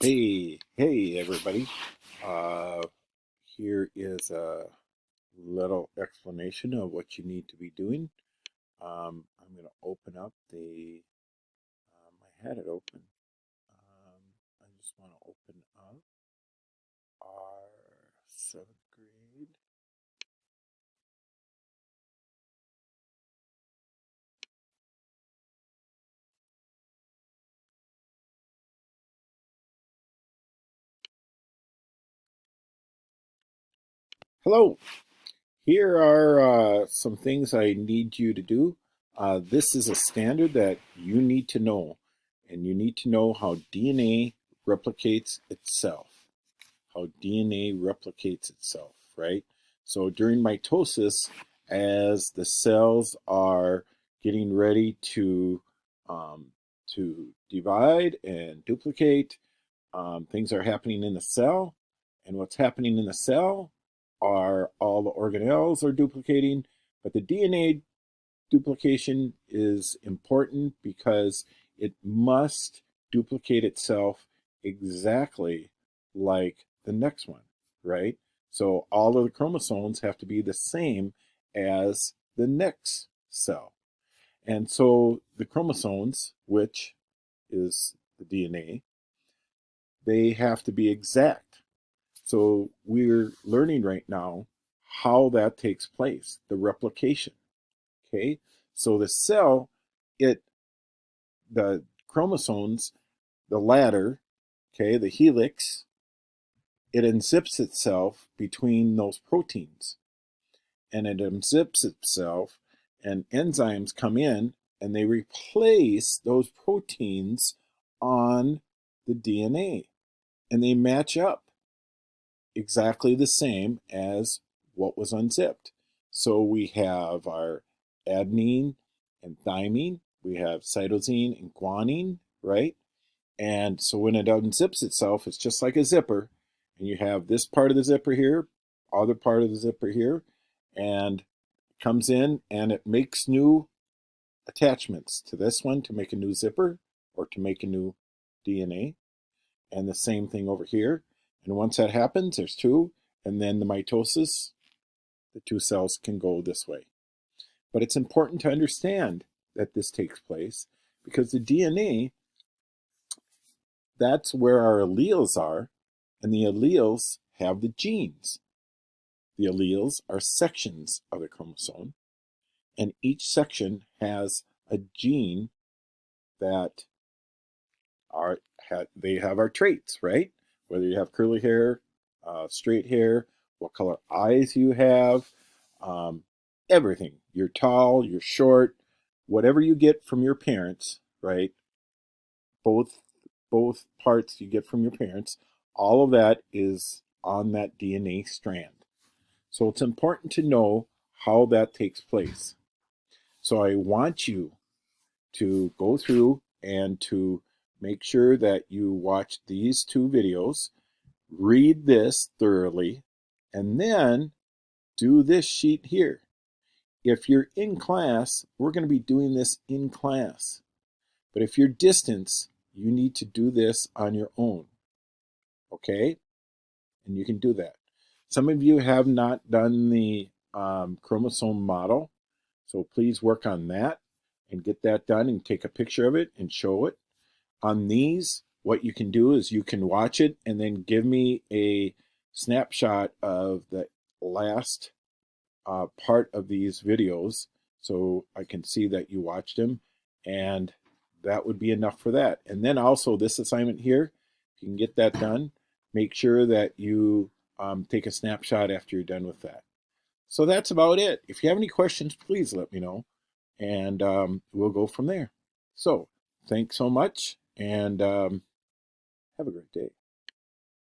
Hey everybody. Uh, Here is a little explanation of what you need to be doing. I'm going to open up I had it open. I just want to open up our seventh grade. Hello. Here are some things I need you to do. This is a standard that you need to know, and you need to know how DNA replicates itself. How DNA replicates itself, right? So during mitosis, as the cells are getting ready um, to divide and duplicate, things are happening in the cell, and what's happening in the cell are all the organelles are duplicating, but the DNA duplication is important because it must duplicate itself exactly like the next one, right? So all of the chromosomes have to be the same as the next cell. And so the chromosomes, which is the DNA, they have to be exact. So we're learning right now how that takes place, the replication. Okay, so the cell, it the chromosomes, the ladder, okay, the helix, it unzips itself between those proteins, and it unzips itself, and enzymes come in and they replace those proteins on the DNA, and they match up exactly the same as what was unzipped. So we have our adenine and thymine, we have cytosine and guanine, right? And so when it unzips itself, it's just like a zipper, and you have this part of the zipper here, other part of the zipper here, and it comes in and it makes new attachments to this one to make a new zipper or to make a new DNA, and the same thing over here. And once that happens, there's two, and then the mitosis, the two cells can go this way. But it's important to understand that this takes place because the DNA, that's where our alleles are, and the alleles have the genes. The alleles are sections of the chromosome, and each section has a gene that they have our traits, right? Whether you have curly hair, straight hair, what color eyes you have, um, everything. You're tall, you're short, whatever you get from your parents, right? Both both parts you get from your parents, all of that is on that DNA strand. So it's important to know how that takes place. So I want you to go through and to make sure that you watch these two videos, read this thoroughly, and then do this sheet here. If you're in class, we're going to be doing this in class. But if you're distance, you need to do this on your own. Okay? And you can do that. Some of you have not done the chromosome model, so please work on that and get that done and take a picture of it and show it. On these, what you can do is you can watch it and then give me a snapshot of the last part of these videos so I can see that you watched them, and that would be enough for that. And then also this assignment here, if you can get that done, make sure that you take a snapshot after you're done with that. So that's about it. If you have any questions, please let me know, and we'll go from there. So thanks so much, and have a great day.